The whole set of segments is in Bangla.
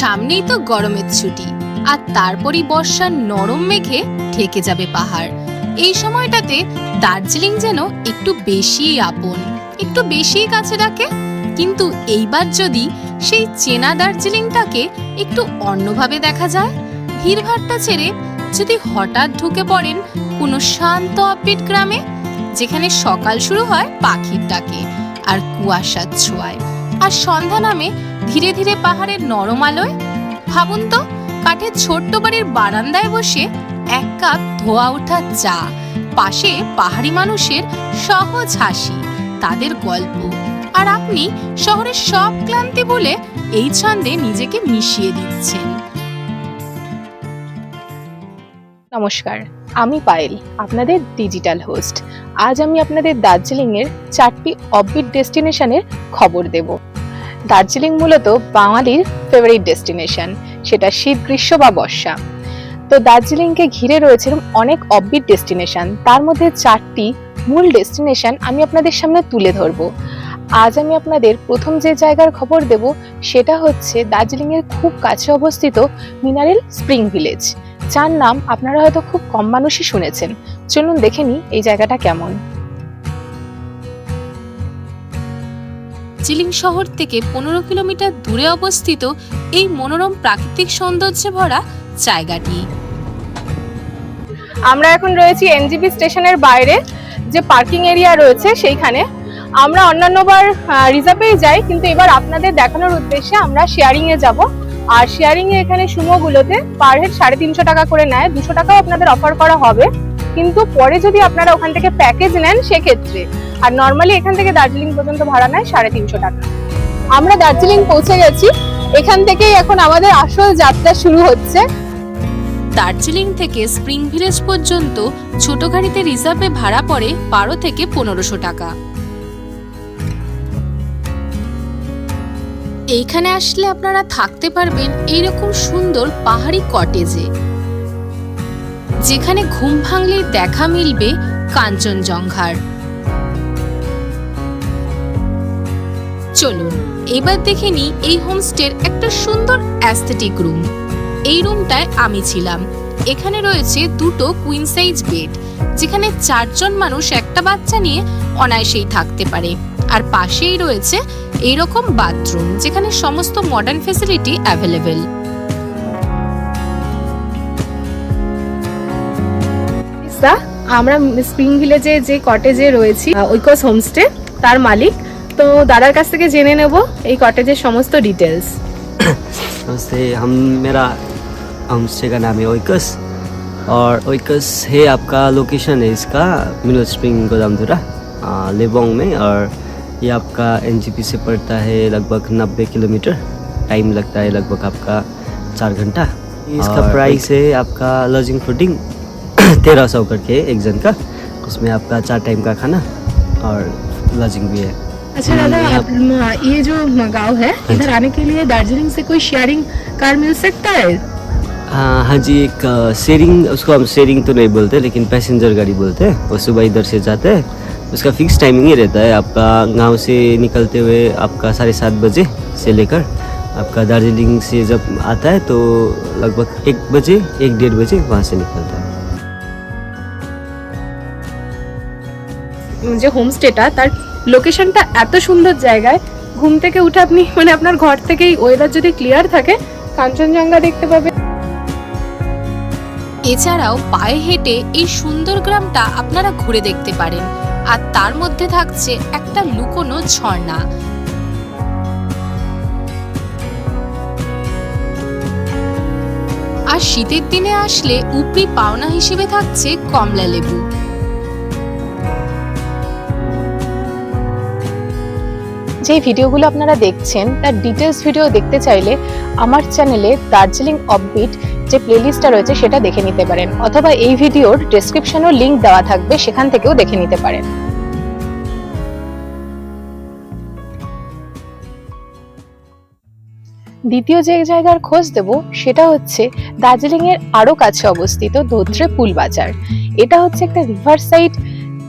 সামনেই তো গরমের ছুটি, আর তারপরই বর্ষার নরম মেঘে ঢেকে যাবে পাহাড়। এই সময়টাতে দার্জিলিং যেন একটু বেশিই আপন, একটু বেশিই কাছে ডাকে। কিন্তু এইবার যদি সেই চেনা দার্জিলিংটাকে একটু অন্যভাবে দেখা যায়, ভিড়ভাট্টা ছেড়ে যদি হঠাৎ ঢুকে পড়েন কোনো শান্ত আপবিট গ্রামে, যেখানে সকাল শুরু হয় পাখির ডাকে আর কুয়াশার ছোঁয়ায়, আর সন্ধ্যা নামে ধীরে ধীরে পাহাড়ের নরম আলোয়। ভাবুন তো, কাঠের ছোট্ট বাড়ির বারান্দায় বসে এক কাপ ধোয়া ওঠা চা, পাশে পাহাড়ি মানুষের সহজ হাসি, তাদের গল্প, আর আপনি শহরের সব ক্লান্তি বলে এই ছন্দে নিজেকে মিশিয়ে দিচ্ছেন। নমস্কার, আমি পায়েল, আপনাদের ডিজিটাল হোস্ট। আজ আমি আপনাদের দার্জিলিং এর 4টি অফবিট ডেস্টিনেশনের খবর দেব। দার্জিলিং মূলত বাঙালির ফেভারিট ডেস্টিনেশন, সেটা শীত, গ্রীষ্ম বা বর্ষা। তো দার্জিলিংকে ঘিরে রয়েছে অনেক অফবিট ডেস্টিনেশন, তার মধ্যে 4টি মূল ডেস্টিনেশন আমি আপনাদের সামনে তুলে ধরবো। আজ আমি আপনাদের প্রথম যে জায়গার খবর দেব সেটা হচ্ছে দার্জিলিং এর খুব কাছে অবস্থিত মিনারেল স্প্রিং ভিলেজ, যার নাম আপনারা হয়তো খুব কম মানুষই শুনেছেন। চলুন দেখে নিই এই জায়গাটা কেমন। দার্জিলিং শহর থেকে 15 কিলোমিটার দূরে অবস্থিত এই মনোরম প্রাকৃতিক সৌন্দর্যে ভরা জায়গাটি। আমরা এখন রয়েছি এনজিপি স্টেশনের বাইরে, যে পার্কিং এরিয়া রয়েছে সেইখানে। আমরা অন্যান্যবার রিজার্ভেই যাই, কিন্তু এবার আপনাদের দেখানোর উদ্দেশ্যে আমরা শেয়ারিং এ যাব। আর শেয়ারিং এ এখানে সুমোগুলোতে পার হেড 350 টাকা করে নেয়, 200 টাকাও আপনাদের অফার করা হবে, কিন্তু পরে যদি আপনারা ওখান থেকে প্যাকেজ নেন সেক্ষেত্রে। আর নর্মালি এখান থেকে দার্জিলিং পর্যন্ত ভাড়া নেয় 350 টাকা। আমরা দার্জিলিং পৌঁছে গেছি, এখান থেকেই এখন আমাদের আসল যাত্রা শুরু হচ্ছে। দার্জিলিং থেকে স্প্রিং ভিলেজ পর্যন্ত ছোট গাড়িতে রিজার্ভে ভাড়া পড়ে 12 থেকে 1500 টাকা। এইখানে আসলে আপনারা থাকতে পারবেন এইরকম সুন্দর পাহাড়ি কটেজে, যেখানে ঘুম ভাঙলেই দেখা মিলবে কাঞ্চনজঙ্ঘার। চলুন এবার দেখে নিই এই হোমস্টের একটা সুন্দর অ্যাস্থেটিক রুম। এই রুমটায় আমি ছিলাম। এখানে রয়েছে 2টো কুইন সাইজ বেড, যেখানে 4 জন মানুষ একটা বাচ্চা নিয়ে অনায়াসেই থাকতে পারে। আর পাশেই রয়েছে এইরকম বাথরুম, যেখানে সমস্ত মডার্ন ফ্যাসিলিটি অ্যাভেলেবেল। আমরা স্প্রিং ভিলেজে যে কটেজে রয়েছি, ঐকস হোমস্টে, তার মালিক। তো দাদার কাছ থেকে জেনে নেব এই কটেজের সমস্ত ডিটেলস। नमस्ते, मेरा होमस्टे का नाम है ओइकस, और ओइकस है आपका लोकेशन है इसका मिनरल स्प्रिंग गोदामधुरा लेबोंग में, और ये आपका एनजीपी से पड़ता है लगभग 90 किलोमीटर। टाइम लगता है लगभग आपका 4 घंटा। इसका प्राइस है आपका लॉजिंग फूडिंग 1300 करके एक जन का, उसमें आपका 4 टाइम का खाना और लॉजिंग भी है। अच्छा दादा, ये जो गांव है, इधर आने के लिए दार्जिलिंग से कोई शेयरिंग कार मिल सकता है? हाँ जी, एक शेयरिंग, उसको हम शेयरिंग तो नहीं बोलते लेकिन पैसेंजर गाड़ी बोलते हैं। वो सुबह इधर से जाते हैं, उसका फिक्स टाइमिंग ही रहता है। आपका गांव से निकलते हुए आपका 7:30 बजे से लेकर आपका दार्जिलिंग से जब आता है तो लगभग 1 बजे 1-1.5 बजे वहाँ से निकलता है। যে হোমস্টেটা, তার লোকেশনটা এত সুন্দর জায়গায়, ঘুম থেকে উঠে আপনি আপনার ঘর থেকেই ওয়েদার যদি ক্লিয়ার থাকে কাঞ্চনজঙ্ঘা দেখতে পাবেন। এছাড়াও পায়ে হেঁটে এই সুন্দর গ্রামটা আপনারা ঘুরে দেখতে পারেন। আর তার মধ্যে থাকছে একটা লুকোনো ঝর্ণা। আর শীতের দিনে আসলে উপরি পাওনা হিসেবে থাকছে কমলা লেবু। যে ভিডিওগুলো আপনারা দেখছেন তার ডিটেলস ভিডিও দেখতে চাইলে আমার চ্যানেলে দার্জিলিং অফবিট যে প্লেলিস্টটা রয়েছে সেটা দেখে নিতে পারেন, অথবা এই ভিডিওর ডেসক্রিপশনেও লিংক দেওয়া থাকবে, সেখান থেকেও দেখে নিতে পারেন। দ্বিতীয় যে জায়গার খোঁজ দেব সেটা হচ্ছে দার্জিলিং এর আরো কাছে অবস্থিত ধোত্রে পুল বাজার। এটা হচ্ছে একটা রিভার সাইড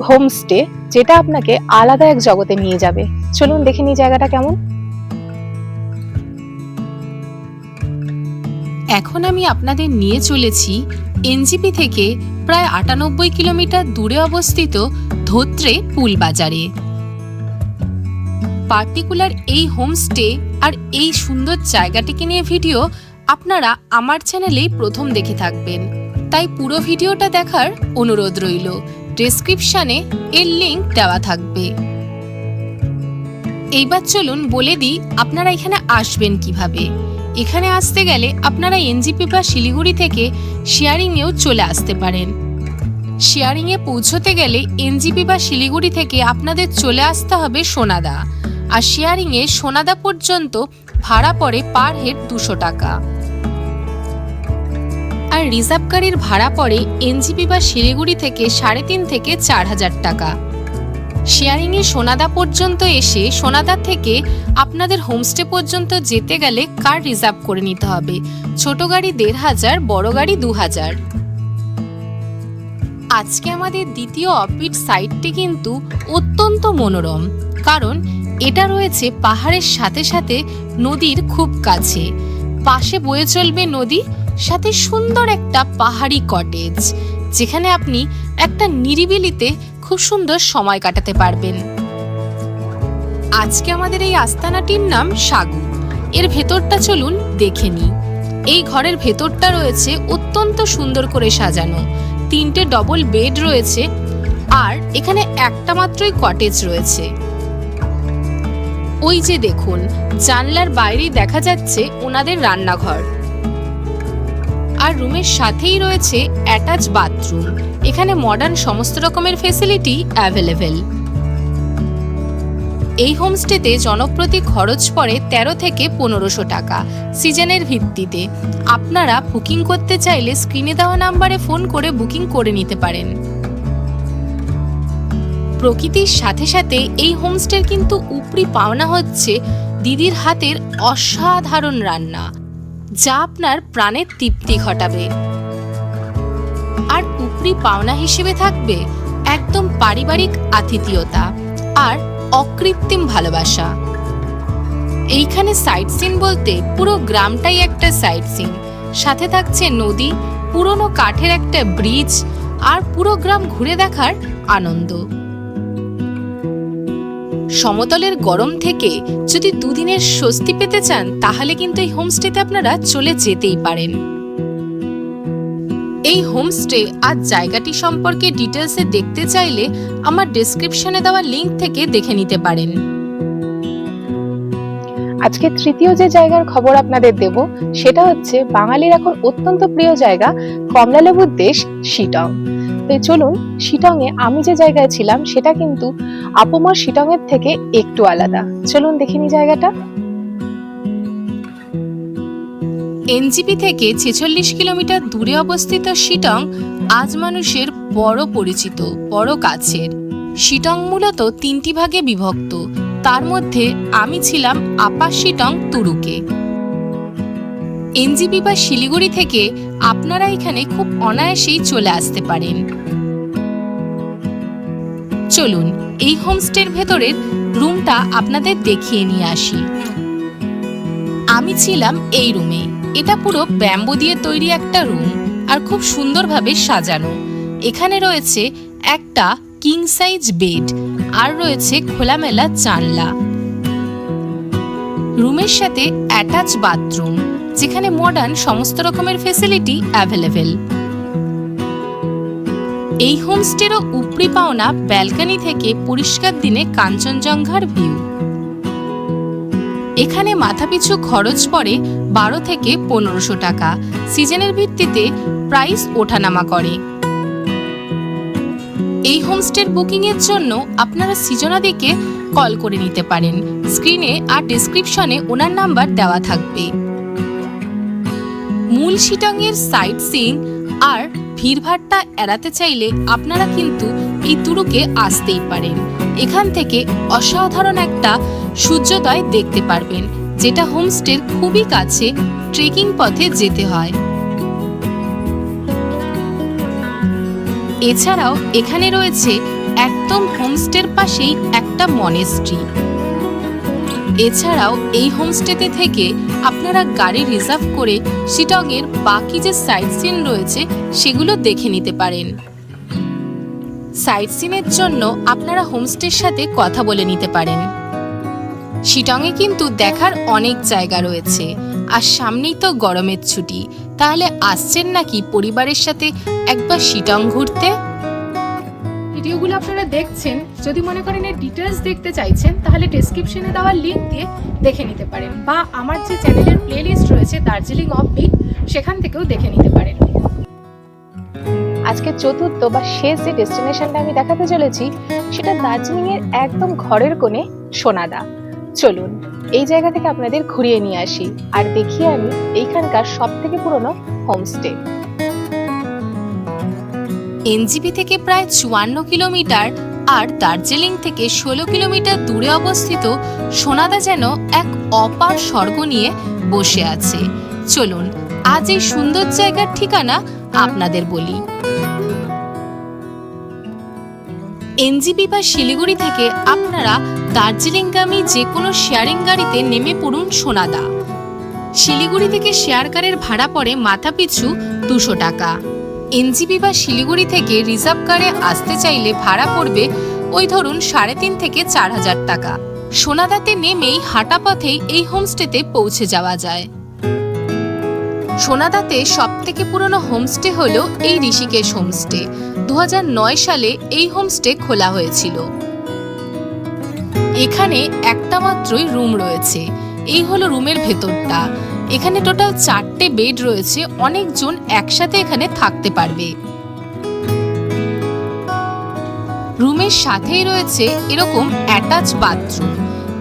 হোমস্টে, যেটা আপনাকে আলাদা এক জগতে নিয়ে যাবে। চলুন দেখে নিই জায়গাটা কেমন। এখন আমি আপনাদের নিয়ে চলেছি এনজিপি থেকে প্রায় ৯৮ কিলোমিটার দূরে অবস্থিত ধোত্রে পুল বাজারে। পার্টিকুলার এই হোমস্টে আর এই সুন্দর জায়গাটিকে নিয়ে ভিডিও আপনারা আমার চ্যানেলেই প্রথম দেখে থাকবেন, তাই পুরো ভিডিওটা দেখার অনুরোধ রইল। ডেসক্রিপশনে এর লিংক দেওয়া থাকবে। এইবার চলুন বলে দিই আপনারা এখানে আসবেন কিভাবে। এখানে আসতে গেলে আপনারা এনজিপি বা শিলিগুড়ি থেকে শেয়ারিংয়েও চলে আসতে পারেন। শেয়ারিংয়ে পৌঁছতে গেলে এনজিপি বা শিলিগুড়ি থেকে আপনাদের চলে আসতে হবে সোনাদা, আর শেয়ারিংয়ে সোনাদা পর্যন্ত ভাড়া পড়ে পার হেড 200 টাকা, আর রিজার্ভ গাড়ির ভাড়া পড়ে এনজিপি বা শিলিগুড়ি থেকে 3.5 থেকে 4,000 টাকা। শেয়ারিংয়ে সোনাদা পর্যন্ত এসে সোনাদা থেকে আপনাদের হোমস্টে পর্যন্ত যেতে গেলে কার রিজার্ভ করে নিতে হবে। ছোট গাড়ি 1,500, বড় গাড়ি 2,000। আজকে আমাদের দ্বিতীয় অফবিট সাইটটি কিন্তু অত্যন্ত মনোরম, কারণ এটা রয়েছে পাহাড়ের সাথে সাথে নদীর খুব কাছে। পাশে বয়ে চলবে নদী, সাথে সুন্দর একটা পাহাড়ি কটেজ, যেখানে আপনি একটা নিরিবিলিতে খুব সুন্দর সময় কাটাতে পারবেন। আজকে আমাদের এই আস্তানাটির নাম সাগু। এর ভেতরটা চলুন দেখে নিই। এই ঘরের ভেতরটা রয়েছে অত্যন্ত সুন্দর করে সাজানো। 3টে ডবল বেড রয়েছে, আর এখানে একটা মাত্রই কটেজ রয়েছে। ওই যে দেখুন, জানলার বাইরেই দেখা যাচ্ছে ওনাদের রান্নাঘর, আর রুমের সাথেই রয়েছে অ্যাটাচ বাথরুম। এখানে মডার্ন সমস্ত রকমের ফেসিলিটি অ্যাভেলেবেল। এই হোমস্টেতে জনপ্রতি খরচ পড়ে 13 থেকে 1500 টাকা সিজনের ভিত্তিতে। আপনারা বুকিং করতে চাইলে স্ক্রিনে দেওয়া নাম্বারে ফোন করে বুকিং করে নিতে পারেন। প্রকৃতির সাথে সাথে এই হোমস্টের কিন্তু উপরি পাওনা হচ্ছে দিদির হাতের অসাধারণ রান্না, যা আপনার প্রাণের তৃপ্তি ঘটাবে। আর উপরি পাওনা হিসেবে থাকবে একদম পারিবারিক আতিথেয়তা আর অকৃত্রিম ভালোবাসা। এইখানে সাইট সিন বলতে পুরো গ্রামটাই একটা সাইট সিন, সাথে থাকছে নদী, পুরনো কাঠের একটা ব্রিজ, আর পুরো গ্রাম ঘুরে দেখার আনন্দ। সমতলের গরম থেকে যদি দুদিনের স্বস্তি পেতে চান, তাহলে কিন্তু এই হোমস্টেতে আপনারা চলে যেতেই পারেন। এই হোমস্টে আর জায়গাটি সম্পর্কে ডিটেলসে দেখতে চাইলে আমার ডেসক্রিপশনে দেওয়া লিংক থেকে দেখে নিতে পারেন। আজকে তৃতীয় যে জায়গার খবর আপনাদের দেব, সেটা হচ্ছে বাঙালির এখন অত্যন্ত প্রিয় জায়গা, কমলালেবুর দেশ শিটং। তাই চলুন, শিটংয়ে আমি যে জায়গায় ছিলাম সেটা কিন্তু আপমর শিটংয়ের থেকে একটু আলাদা। চলুন দেখে নিই জায়গাটা। এনজিপি থেকে 46 কিলোমিটার দূরে অবস্থিত শিটং আজ মানুষের বড় পরিচিত, বড় কাছের। শিটং মূলত 3টি ভাগে বিভক্ত, তার মধ্যে আমি ছিলাম আপার শিটং তুরুকে। এনজিপি বা শিলিগুড়ি থেকে আপনারা এখানে খুব অনায়াসেই চলে আসতে পারেন। চলুন এই হোমস্টের ভেতরের রুমটা আপনাদের দেখিয়ে নিয়ে আসি। আমি ছিলাম এই রুমে। এটা পুরো ব্যাম্বু দিয়ে তৈরি একটা রুম, আর খুব সুন্দরভাবে সাজানো। এখানে রয়েছে একটা কিং সাইজ বেড, আর রয়েছে খোলামেলা জানলা। রুমের সাথে অ্যাটাচ বাথরুম, যেখানে মডার্ন সমস্ত রকমের ফেসিলিটি অ্যাভেলেবেল। এই হোমস্টেরও উপরি পাওনা ব্যালকনি থেকে পরিষ্কার দিনে কাঞ্চনজঙ্ঘার ভিউ। এখানে মাথাপিছু খরচ পড়ে 12 থেকে 1500 টাকা। সিজনের ভিত্তিতে প্রাইস ওঠানামা করে। এই হোমস্টের বুকিং এর জন্য আপনারা সৃজনাদিকে কল করে নিতে পারেন। স্ক্রিনে আর ডেসক্রিপশনে ওনার নাম্বার দেওয়া থাকবে। মূল শিটংয়ের সাইট সিইং আর ভিড়ভাট্টা এড়াতে চাইলে আপনারা কিন্তু এই তুরুকে আসতেই পারেন। এখান থেকে অসাধারণ একটা সূর্যোদয় দেখতে পারবেন, যেটা হোমস্টের খুবই কাছে, ট্রেকিং পথে যেতে হয়। এছাড়াও এখানে রয়েছে একদম হোমস্টের পাশেই একটা মনেস্ট্রি। এছাড়াও এই হোমস্টেতে থেকে আপনারা গাড়ি রিজার্ভ করে শিটংয়ের বাকি যে সাইট সিন রয়েছে সেগুলো দেখে নিতে পারেন। সাইট সিনের জন্য আপনারা হোমস্টের সাথে কথা বলে নিতে পারেন। শিটংয়ে কিন্তু দেখার অনেক জায়গা রয়েছে, আর সামনেই তো গরমের ছুটি, তাহলে আসছেন নাকি পরিবারের সাথে একবার শিটং ঘুরতে? ভিডিওগুলো আপনারা দেখছেন, যদি মনে করেন এর ডিটেলস দেখতে চাইছেন তাহলে ডেসক্রিপশনে দেওয়া লিংক দিয়ে দেখে নিতে পারেন, বা আমার যে চ্যানেলের প্লেলিস্ট রয়েছে দার্জিলিং অফবিট, সেখান থেকেও দেখে নিতে পারেন। আজকে চতুর্থ বা শেষ যে ডেস্টিনেশনটা আমি দেখাতে চলেছি সেটা দার্জিলিং এর একদম ঘরের কোণে সোনাদা। চলুন এই জায়গা থেকে আপনাদের ঘুরিয়ে নিয়ে আসি আর দেখিয়ে আমি এইখানকার সবথেকে পুরনো হোমস্টে। এনজিপি থেকে প্রায় 54 কিলোমিটার আর দার্জিলিং থেকে 16 কিলোমিটার দূরে অবস্থিত সোনাদা যেন এক অপার স্বর্গ নিয়ে বসে আছে। চলুন আজ এই সুন্দর জায়গার ঠিকানা আপনাদের বলি। এনজিপি বা শিলিগুড়ি থেকে আপনারা দার্জিলিংগামী যে কোনো শেয়ারিং গাড়িতে নেমে পড়ুন সোনাদা। শিলিগুড়ি থেকে শেয়ার কারের ভাড়া পড়ে মাথাপিছু 200 টাকা। এনজিপি বা শিলিগুড়ি থেকে রিজার্ভ কারে আসতে চাইলে ভাড়া পড়বে ওই ধরুন 3,500 থেকে 4,000 টাকা। সোনাদাতে নেমেই হাঁটা পথেই এই হোমস্টেতে পৌঁছে যাওয়া যায়। সোনাদাতে সবথেকে পুরনো হোমস্টে হলো এই ঋষিকেশ হোমস্টে। 2009 সালে এই হোমস্টে খোলা হয়েছিল। এখানে একটা মাত্রই রুম রয়েছে, এই হলো রুমের ভেতরটা। এখানে টোটাল 4টে বেড রয়েছে, অনেকজন একসাথে এখানে থাকতে পারবে। রুমের সাথেই রয়েছে এরকম অ্যাটাচ বাথরুম।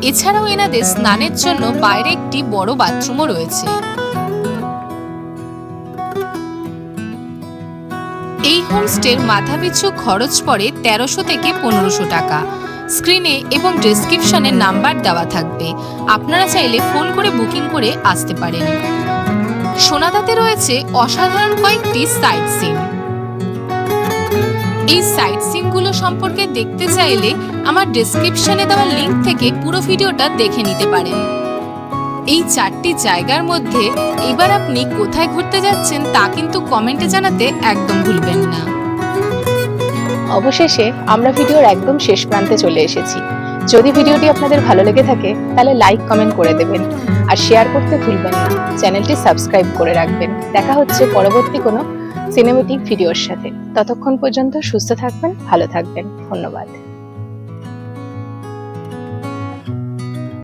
এছাড়াও এনাদের স্নানের জন্য বাইরে একটি বড় বাথরুমও রয়েছে। এই হোমস্টের মাথাপিছু খরচ পড়ে 1300 থেকে 1500 টাকা। স্ক্রিনে এবং ডেসক্রিপশনে নাম্বার দেওয়া থাকবে, আপনারা চাইলে ফোন করে বুকিং করে আসতে পারেন। সোনাদাতে রয়েছে অসাধারণ কয়েকটি সাইট সিন। এই সাইট সিনগুলো সম্পর্কে দেখতে চাইলে আমার ডেসক্রিপশনে দেওয়া লিংক থেকে পুরো ভিডিওটা দেখে নিতে পারেন। এই 4টি জায়গার মধ্যে এবার আপনি কোথায় ঘুরতে যাচ্ছেন তা কিন্তু কমেন্টে জানাতে একদম ভুলবেন না। অবশেষে আমরা ভিডিওর একদম শেষ প্রান্তে চলে এসেছি। যদি ভিডিওটি আপনাদের ভালো লেগে থাকে তাহলে লাইক কমেন্ট করে দেবেন আর শেয়ার করতে ভুলবেন না। চ্যানেলটি সাবস্ক্রাইব করে রাখবেন। দেখা হচ্ছে পরবর্তী কোনো সিনেমেটিক ভিডিওর সাথে। ততক্ষণ পর্যন্ত সুস্থ থাকবেন, ভালো থাকবেন। ধন্যবাদ।